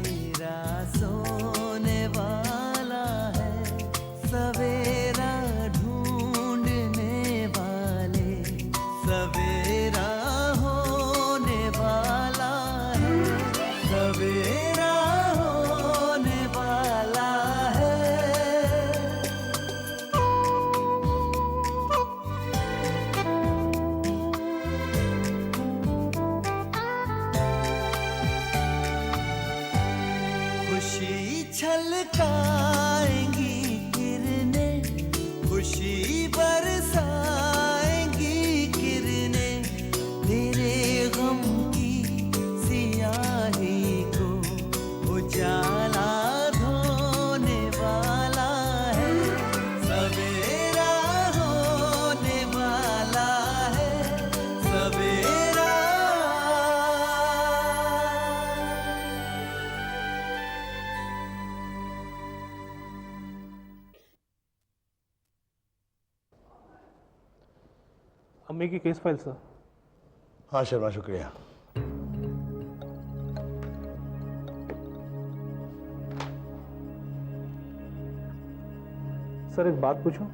मेरा सोने वाला है, सवेरा ढूंढने वाले, सवेरा होने वाला है, सवेरा होने वाला है। खुशी छलकाएंगी किरणें, खुशी बरसाएंगी किरणें, तेरे गम की सियाही को उजाला धोने वाला है, सवेरा होने वाला है, सवेरा। अम्मी की केस फाइल सर। हाँ शर्मा, शुक्रिया। सर एक बात पूछूं?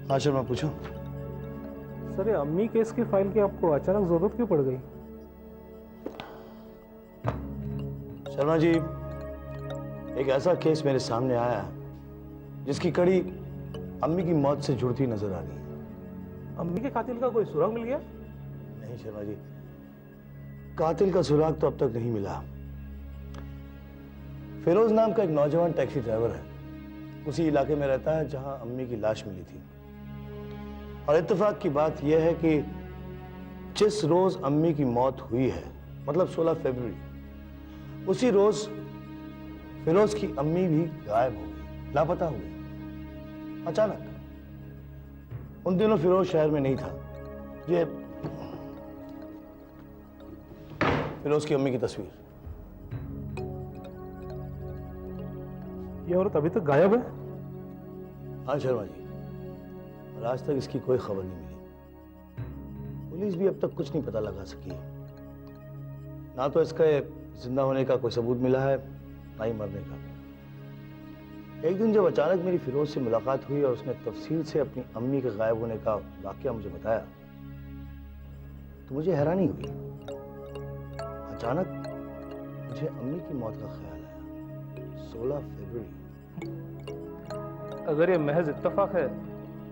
हाँ शर्मा, पूछो। सर ये अम्मी केस की फाइल की आपको अचानक जरूरत क्यों पड़ गई? शर्मा जी, एक ऐसा केस मेरे सामने आया जिसकी कड़ी अम्मी की मौत से जुड़ती नजर आ रही है। अम्मी के कातिल का कोई सुराग मिल गया? नहीं शर्मा जी, कातिल का सुराग तो अब तक नहीं मिला। फिरोज नाम का एक नौजवान टैक्सी ड्राइवर है, उसी इलाके में रहता है जहां अम्मी की लाश मिली थी। और इत्तेफाक की बात यह है कि जिस रोज अम्मी की मौत हुई है, मतलब 16 फरवरी, उसी रोज फिरोज की अम्मी भी गायब हो गई, लापता हो गई अचानक। उन दिनों फिरोज शहर में नहीं था। ये फिरोज की अम्मी की तस्वीर। ये औरत अभी तक गायब है? हाँ शर्मा जी, और आज तक इसकी कोई खबर नहीं मिली। पुलिस भी अब तक कुछ नहीं पता लगा सकी है। ना तो इसका जिंदा होने का कोई सबूत मिला है, ना ही मरने का। एक दिन जब अचानक मेरी फिरोज से मुलाकात हुई और उसने तफसील से अपनी अम्मी के गायब होने का वाकया मुझे बताया, तो मुझे हैरानी हुई। अचानक मुझे अम्मी की मौत का ख्याल आया। 16 फरवरी। अगर ये महज इत्तेफाक है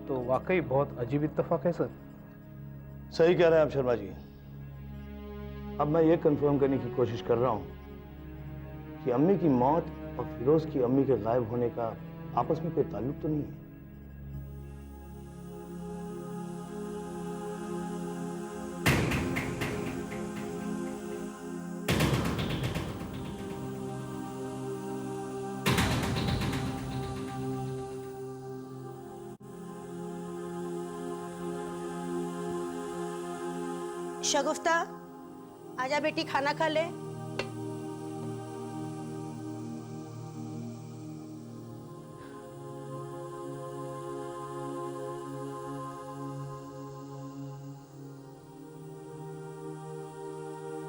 तो वाकई बहुत अजीब इत्तेफाक है सर। सही कह रहे हैं आप शर्मा जी। अब मैं ये कंफर्म करने की कोशिश कर रहा हूं कि अम्मी की मौत और फिरोज की अम्मी के गायब होने का आपस में कोई ताल्लुक तो नहीं है। शगुफ्ता, आजा बेटी, खाना खा ले।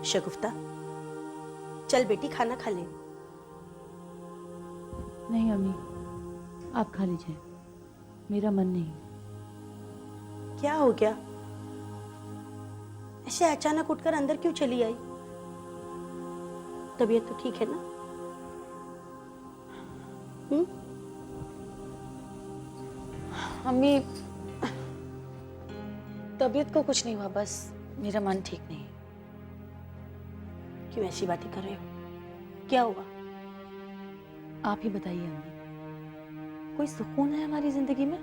शगुफ्ता, चल बेटी, खाना खा ले। नहीं अम्मी, आप खा लीजिए, मेरा मन नहीं। क्या हो गया? ऐसे अचानक उठकर अंदर क्यों चली आई? तबीयत तो ठीक है ना? अम्मी, तबीयत को कुछ नहीं हुआ, बस मेरा मन ठीक नहीं है। क्यों ऐसी बातें कर रहे हो? क्या हुआ? आप ही बताइए अम्मी, कोई सुकून है हमारी जिंदगी में?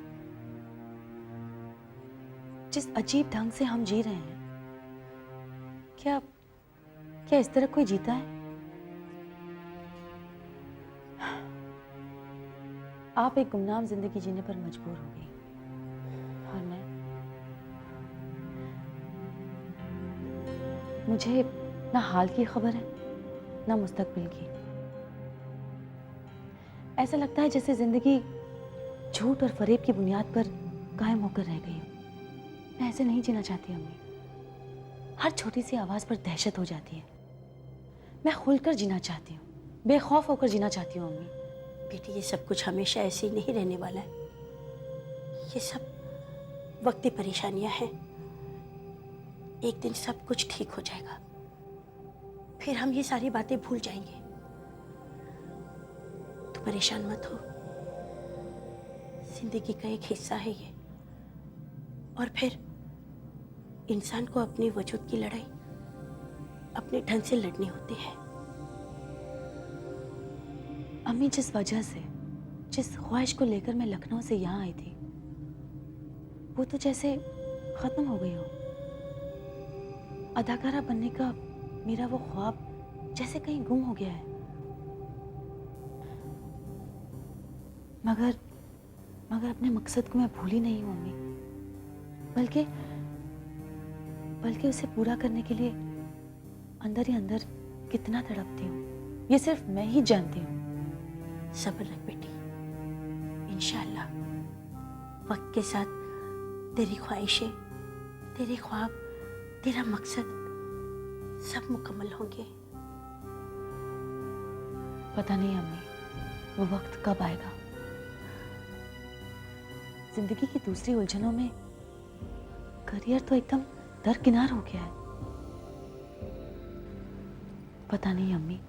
जिस अजीब ढंग से हम जी रहे हैं, क्या इस तरह कोई जीता है? आप एक गुमनाम जिंदगी जीने पर मजबूर हो गई और मुझे ना हाल की खबर है ना मुस्तकबिल की। ऐसा लगता है जैसे जिंदगी झूठ और फरेब की बुनियाद पर कायम होकर रह गई। मैं ऐसे नहीं जीना चाहती अम्मी। हर छोटी सी आवाज पर दहशत हो जाती है। मैं खुलकर जीना चाहती हूँ, बेखौफ होकर जीना चाहती हूँ अम्मी। बेटी, ये सब कुछ हमेशा ऐसे ही नहीं रहने वाला है। ये सब वक्ती परेशानियां हैं। एक दिन सब कुछ ठीक हो जाएगा, फिर हम ये सारी बातें भूल जाएंगे। तू परेशान मत हो, जिंदगी का एक हिस्सा है ये। और फिर इंसान को अपनी वजूद की लड़ाई अपने ढंग से लड़नी होती है। अम्मी, जिस वजह से, जिस ख्वाहिश को लेकर मैं लखनऊ से यहाँ आई थी, वो तो जैसे खत्म हो गई हो। अदाकारा बनने का मेरा वो ख्वाब जैसे कहीं गुम हो गया है। मगर मगर अपने मकसद को मैं भूली नहीं हूँ अम्मी, बल्कि उसे पूरा करने के लिए अंदर ही अंदर कितना तड़पती हूँ, ये सिर्फ मैं ही जानती हूँ। सब्र रख बेटी, इंशाअल्लाह वक्त के साथ तेरी ख्वाहिशें, तेरे ख्वाब, तेरा मकसद सब मुकम्मल होंगे। पता नहीं अम्मी, वो वक्त कब आएगा। जिंदगी की दूसरी उलझनों में करियर तो एकदम दरकिनार हो गया है। पता नहीं अम्मी,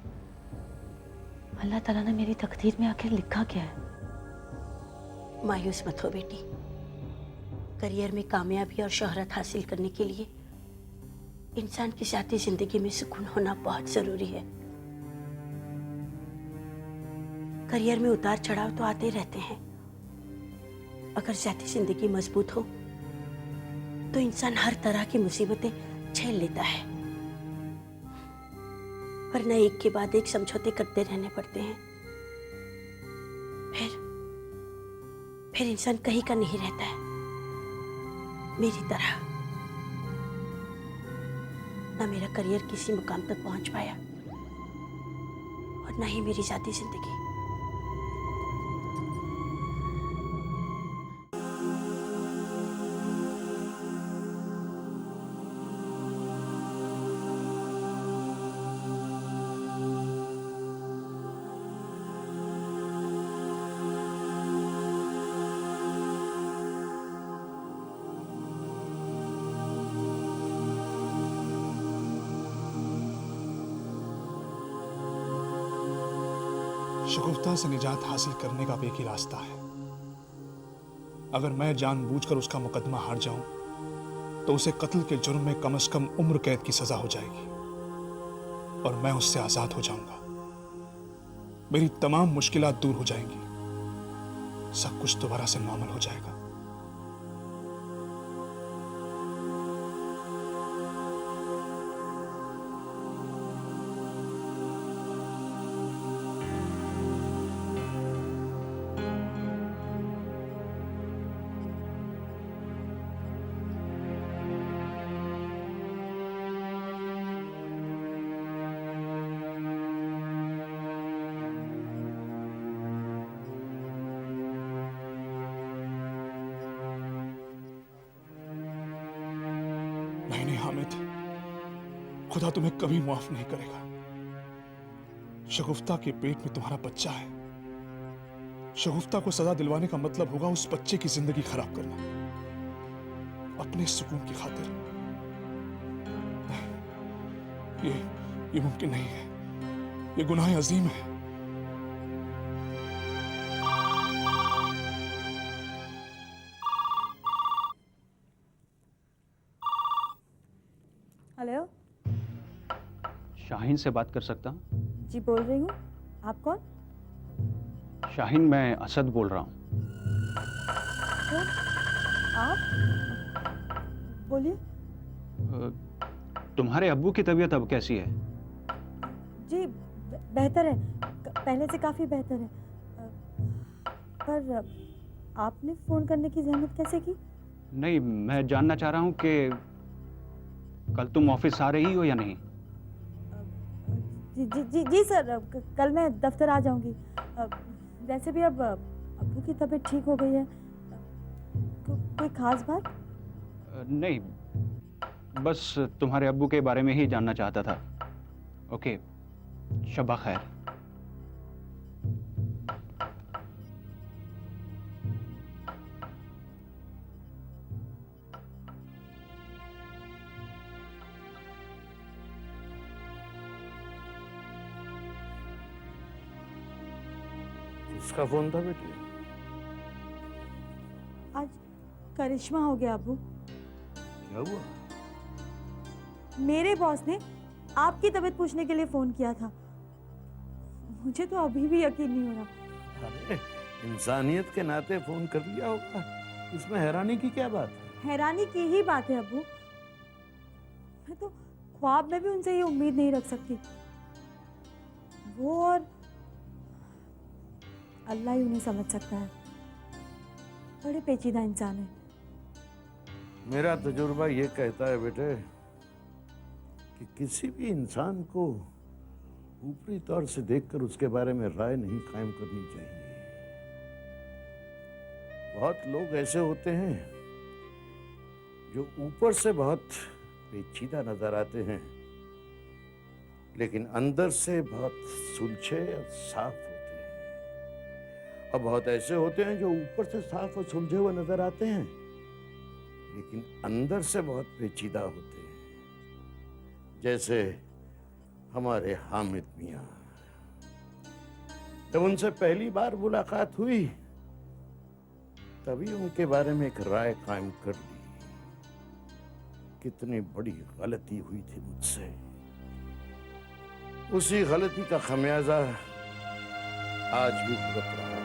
अल्लाह ताला ने मेरी तकदीर में आखिर लिखा क्या है। मायूस मत हो बेटी, करियर में कामयाबी और शोहरत हासिल करने के लिए इंसान की ज़ाती जिंदगी में सुकून होना बहुत जरूरी है। करियर में उतार चढ़ाव तो आते रहते हैं। अगर ज़ाती जिंदगी मजबूत हो तो इंसान हर तरह की मुसीबतें झेल लेता है, वरना एक के बाद एक समझौते करते रहने पड़ते हैं। फिर इंसान कहीं का नहीं रहता है। मेरी तरह ना मेरा करियर किसी मुकाम तक पहुंच पाया और ना ही मेरी ज़ाती जिंदगी। शगुफ्ता से निजात हासिल करने का अब एक ही रास्ता है। अगर मैं जानबूझकर उसका मुकदमा हार जाऊं तो उसे कत्ल के जुर्म में कम से कम उम्र कैद की सजा हो जाएगी और मैं उससे आजाद हो जाऊंगा। मेरी तमाम मुश्किलात दूर हो जाएंगी, सब कुछ दोबारा से नॉर्मल हो जाएगा। नहीं हामिद, खुदा तुम्हें कभी माफ नहीं करेगा। शगुफ्ता के पेट में तुम्हारा बच्चा है। शगुफ्ता को सजा दिलवाने का मतलब होगा उस बच्चे की जिंदगी खराब करना, अपने सुकून की खातिर। नहीं, ये मुमकिन नहीं है, ये गुनाह अजीम है। हेलो शाहीन से बात कर सकता हूँ? जी, बोल रही हूँ। आप कौन? शाहीन, मैं असद बोल रहा हूँ। कौन? आप बोलिए। तुम्हारे अब्बू की तबीयत अब कैसी है? जी बेहतर है, पहले से काफ़ी बेहतर है। पर आपने फ़ोन करने की जहमत कैसे की? नहीं, मैं जानना चाह रहा हूँ कि कल तुम ऑफिस आ रही हो या नहीं? जी जी जी जी सर, कल मैं दफ्तर आ जाऊंगी। वैसे भी अब अब्बू की तबीयत ठीक हो गई है। कोई खास बात? नहीं, बस तुम्हारे अब्बू के बारे में ही जानना चाहता था। ओके, शबा खैर। किसका फोन था बेटी? आज करिश्मा हो गया अब्बू। क्या हुआ? मेरे बॉस ने आपकी तबीयत पूछने के लिए फोन किया था। मुझे तो अभी भी यकीन नहीं हो रहा। अरे इंसानियत के नाते फोन कर लिया होगा, इसमें हैरानी की क्या बात है? हैरानी की ही बात है अब्बू। मैं तो ख्वाब में भी उनसे ये उम्मीद नहीं रख सकती। वो और अल्लाह ही उन्हें समझ सकता है। बड़े पेचीदा इंसान है। मेरा तजुर्बा ये कहता है बेटे कि किसी भी इंसान को ऊपरी तौर से देखकर उसके बारे में राय नहीं कायम करनी चाहिए। बहुत लोग ऐसे होते हैं जो ऊपर से बहुत पेचीदा नजर आते हैं, लेकिन अंदर से बहुत सुलझे और साफ होते हैं। और बहुत ऐसे होते हैं जो ऊपर से साफ और सुलझे हुए नजर आते हैं, लेकिन अंदर से बहुत पेचीदा होते हैं, जैसे हमारे हामिद मियां। जब उनसे पहली बार मुलाकात हुई तभी उनके बारे में एक राय कायम कर ली। कितनी बड़ी गलती हुई थी मुझसे। उसी गलती का खमियाजा आज भी भुगत रहा हूं।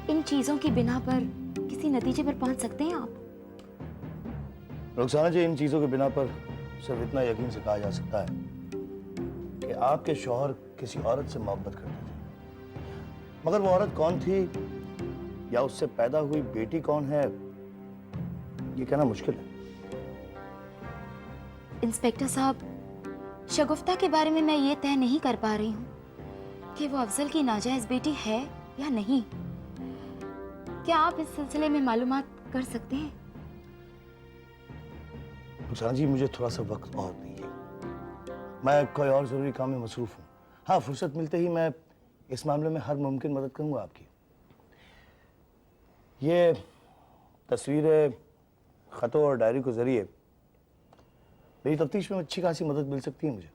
इन चीजों की बिना पर किसी नतीजे पर पहुंच सकते हैं आप? रुखसाना जी, इन चीजों के बिना पर सिर्फ इतना यकीन से कहा जा सकता है कि आपके शौहर किसी औरत से मोहब्बत करते थे, मगर वो औरत कौन थी या उससे पैदा हुई बेटी कौन है, ये कहना मुश्किल है। इंस्पेक्टर साहब, शगुफ्ता के बारे में मैं ये तय नहीं कर पा रही हूँ कि वो अफजल की नाजायज बेटी है या नहीं। क्या आप इस सिलसिले में मालूमात कर सकते हैं? रुखसाना जी, मुझे थोड़ा सा वक्त और दीजिए। मैं कोई और जरूरी काम में मसरूफ हूँ। हाँ, फुर्सत मिलते ही मैं इस मामले में हर मुमकिन मदद करूंगा आपकी। ये तस्वीरें, खतों और डायरी के जरिए मेरी तफ्तीश में अच्छी खासी मदद मिल सकती है मुझे।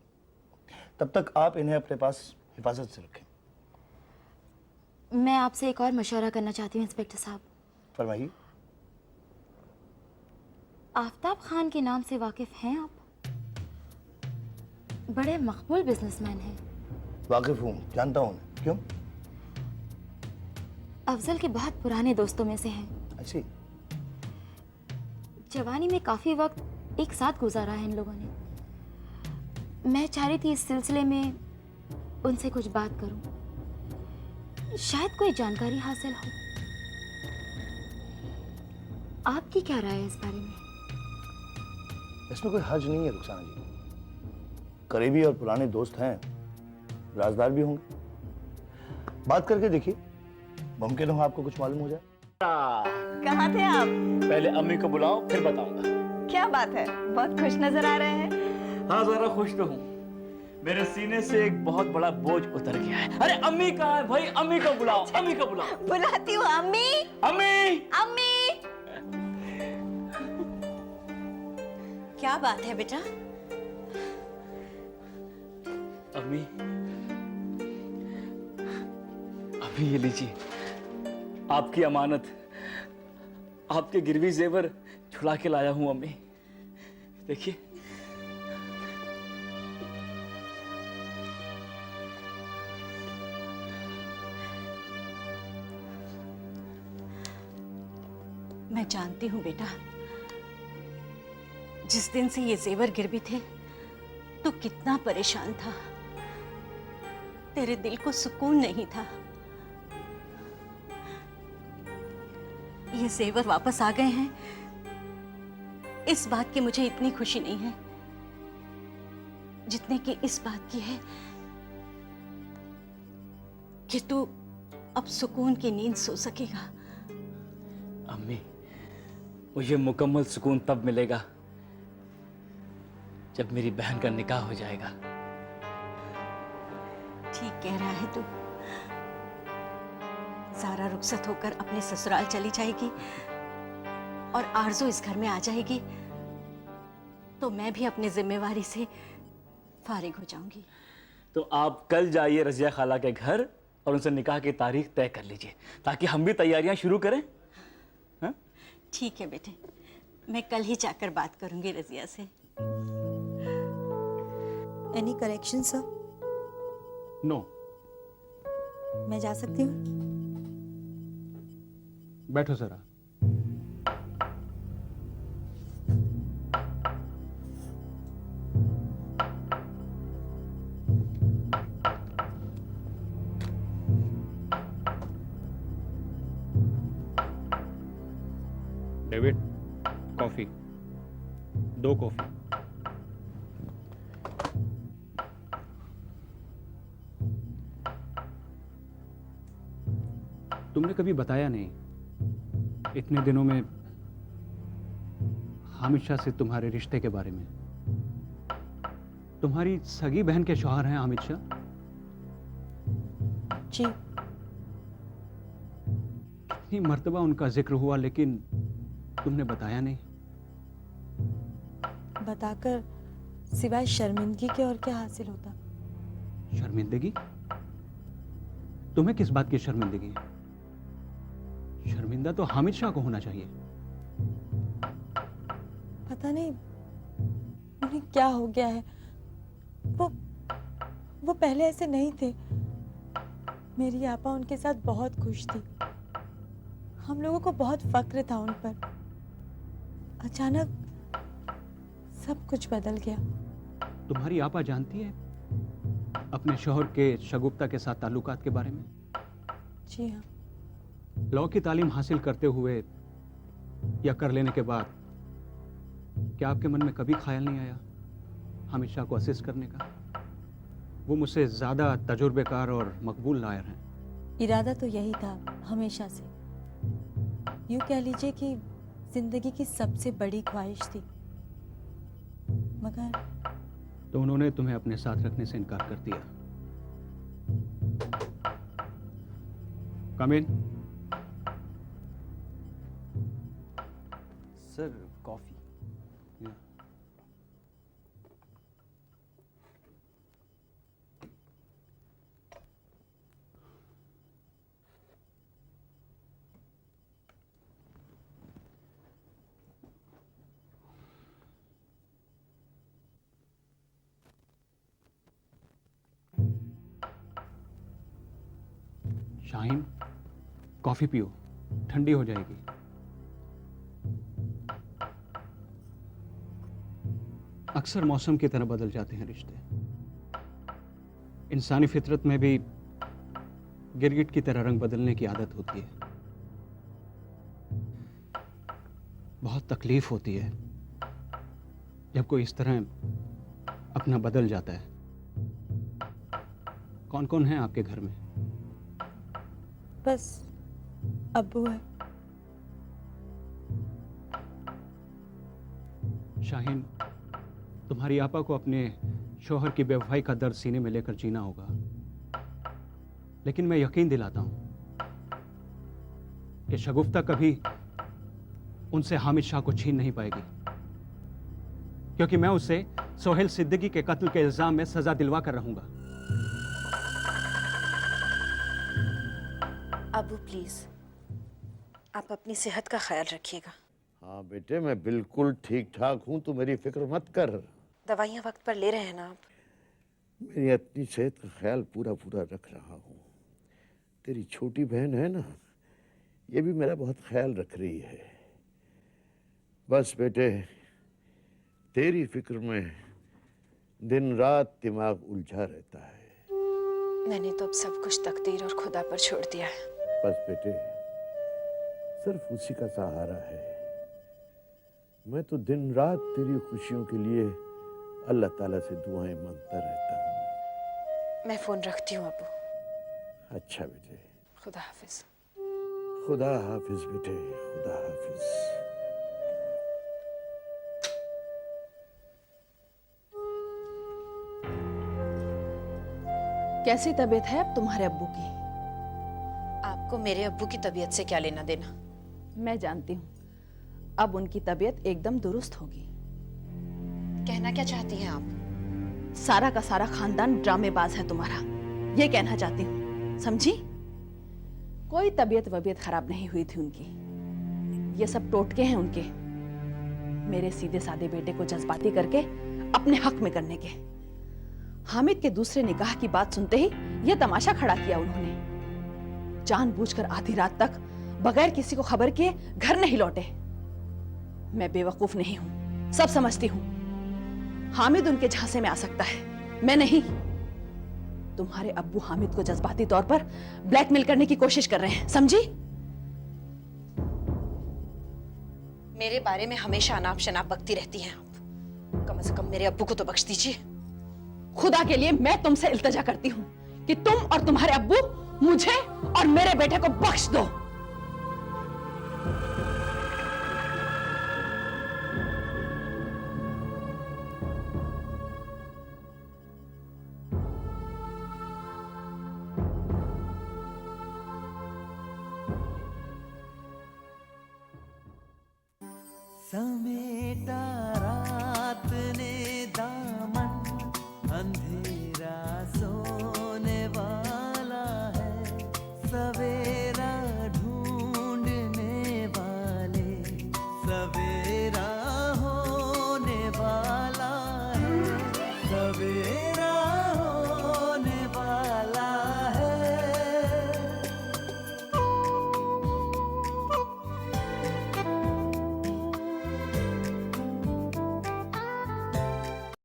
तब तक आप इन्हें अपने पास हिफाजत से रखें। मैं आपसे एक और मशवरा करना चाहती हूँ इंस्पेक्टर साहब। फरमाइए। आफ्ताब खान के नाम से वाकिफ हैं आप? बड़े मकबूल बिजनेसमैन हैं। वाकिफ हूँ, जानता हूँ। क्यों? अफजल के बहुत पुराने दोस्तों में से हैं। ऐसी? जवानी में काफी वक्त एक साथ गुजारा है इन लोगों ने। मैं चाह रही थी इस सिलसिले में उनसे कुछ बात करूं, शायद कोई जानकारी हासिल हो। आपकी क्या राय है इस बारे में? इसमें कोई हर्ज नहीं है रुखसाना जी। करीबी और पुराने दोस्त हैं, राजदार भी होंगे। बात करके देखिए, मुमकिन हो आपको कुछ मालूम हो जाए। कहाँ थे आप? पहले अम्मी को बुलाओ, फिर बताऊंगा। क्या बात है, बहुत खुश नजर आ रहे हैं। हाँ, जरा खुश तो हूँ। मेरे सीने से एक बहुत बड़ा बोझ उतर गया है। अरे अम्मी कहाँ है भाई? अम्मी को बुलाओ, अम्मी को बुलाओ। बुलाती हूँ। अम्मी, अम्मी, अम्मी। क्या बात है बेटा? अम्मी, अभी ये लीजिए आपकी अमानत, आपके गिरवी जेवर छुड़ा के लाया हूं अम्मी। देखिए। मैं जानती हूँ बेटा, जिस दिन से ये जेवर गिरवी थे तो कितना परेशान था। तेरे दिल को सुकून नहीं था। ये जेवर वापस आ गए हैं, इस बात की मुझे इतनी खुशी नहीं है जितने की इस बात की है कि तू अब सुकून की नींद सो सकेगा। अम्मी, मुझे मुकम्मल सुकून तब मिलेगा जब मेरी बहन का निकाह हो जाएगा। ठीक कह रहा है तू। सारा रुखसत होकर अपने ससुराल चली जाएगी और आरज़ू इस घर में आ जाएगी, तो मैं भी अपनी जिम्मेवारी से फारिग हो जाऊंगी। तो आप कल जाइए रजिया खाला के घर और उनसे निकाह की तारीख तय कर लीजिए, ताकि हम भी तैयारियां शुरू करें। हाँ? ठीक है बेटे, मैं कल ही जाकर बात करूंगी रजिया से। Any correction sir? नो। मैं जा सकती हूँ? बैठो जरा। David, coffee, 2 coffee. तुमने कभी बताया नहीं इतने दिनों में हामिद शाह से तुम्हारे रिश्ते के बारे में। तुम्हारी सगी बहन के शौहर हैं हामिद शाह? जी। कितनी मर्तबा उनका जिक्र हुआ, लेकिन तुमने बताया नहीं। बताकर सिवाय शर्मिंदगी के और क्या हासिल होता? शर्मिंदगी? तुम्हें किस बात की शर्मिंदगी है? शर्मिंदा तो हामिद शाह को होना चाहिए। पता नहीं उन्हें क्या हो गया है। वो पहले ऐसे नहीं थे। मेरी आपा उनके साथ बहुत खुश थी। हम लोगों को बहुत फक्र था उन पर। अचानक सब कुछ बदल गया। तुम्हारी आपा जानती है अपने शौहर के शगुफ्ता के साथ ताल्लुकात के बारे में? जी हाँ। लॉ की तालीम हासिल करते हुए या कर लेने के बाद क्या आपके मन में कभी ख्याल नहीं आया हामिद शाह को असिस्ट करने का? वो मुझसे ज्यादा तजुर्बेकार और मकबूल लायर हैं। इरादा तो यही था हमेशा से। यूं कह लीजिए कि जिंदगी की सबसे बड़ी ख्वाहिश थी, मगर तो उन्होंने तुम्हें अपने साथ रखने से इनकार कर दिया। Come in. Sir, coffee. Shaheen, coffee पियो, ठंडी हो जाएगी। अक्सर मौसम की तरह बदल जाते हैं रिश्ते। इंसानी फितरत में भी गिरगिट की तरह रंग बदलने की आदत होती है। बहुत तकलीफ होती है जब कोई इस तरह अपना बदल जाता है। कौन कौन है आपके घर में? बस अब्बू है। शाहीन, तुम्हारी आपा को अपने शौहर की बेवफाई का दर्द सीने में लेकर जीना होगा, लेकिन मैं यकीन दिलाता हूं कि शगुफ्ता कभी उनसे हामिद शाह को छीन नहीं पाएगी, क्योंकि मैं उसे सोहेल सिद्दीकी के कत्ल के इल्जाम में सजा दिलवा कर रहूंगा। अबू प्लीज, आप अपनी सेहत का ख्याल रखिएगा। हाँ बेटे, मैं बिल्कुल ठीक ठाक हूँ, तू मेरी फिक्र मत कर। दवाइयाँ वक्त पर ले रहे हैं ना आप? मेरी अपनी सेहत का ख्याल पूरा पूरा रख रहा हूँ। तेरी छोटी बहन है ना, ये भी मेरा बहुत ख्याल रख रही है। बस बेटे, तेरी फिक्र में दिन रात दिमाग उलझा रहता है। मैंने तो अब सब कुछ तकदीर और खुदा पर छोड़ दिया है। बस बेटे, सिर्फ उसी का सहारा है। मैं तो दिन रात तेरी खुशियों के लिए अल्लाह ताला से दुआएं मांगता रहता हूँ। मैं फोन रखती हूँ अबू। अच्छा बेटे, खुदा हाफिज। खुदा हाफिज बेटे, खुदा हाफिज। कैसी तबीयत है अब तुम्हारे अब्बू की? आपको मेरे अब्बू की तबीयत से क्या लेना देना? मैं जानती हूँ, अब उनकी तबीयत एकदम दुरुस्त होगी। कहना क्या चाहती हैं आप? सारा का सारा खानदान ड्रामेबाज है तुम्हारा, ये कहना चाहती हूँ, समझी? कोई तबीयत वबीयत खराब नहीं हुई थी उनकी, ये सब टोटके हैं उनके, मेरे सीधे साधे बेटे को जज्बाती करके अपने हक में करने के। हामिद के दूसरे निकाह की बात सुनते ही यह तमाशा खड़ा किया उन्होंने। जानबूझकर आधी रात तक बगैर किसी को खबर किए घर नहीं लौटे। मैं बेवकूफ नहीं हूं, सब समझती हूं। हामिद उनके झांसे में आ सकता है, मैं नहीं। तुम्हारे अब्बू हामिद को जज्बाती तौर पर ब्लैकमेल करने की कोशिश कर रहे हैं, समझी? मेरे बारे में हमेशा अनाप शनाप बकती रहती हैं आप। कम से कम मेरे अब्बू को तो बख्श दीजिए। खुदा के लिए मैं तुमसे इल्तिजा करती हूँ कि तुम और तुम्हारे अब्बू मुझे और मेरे बेटे को बख्श दो। समय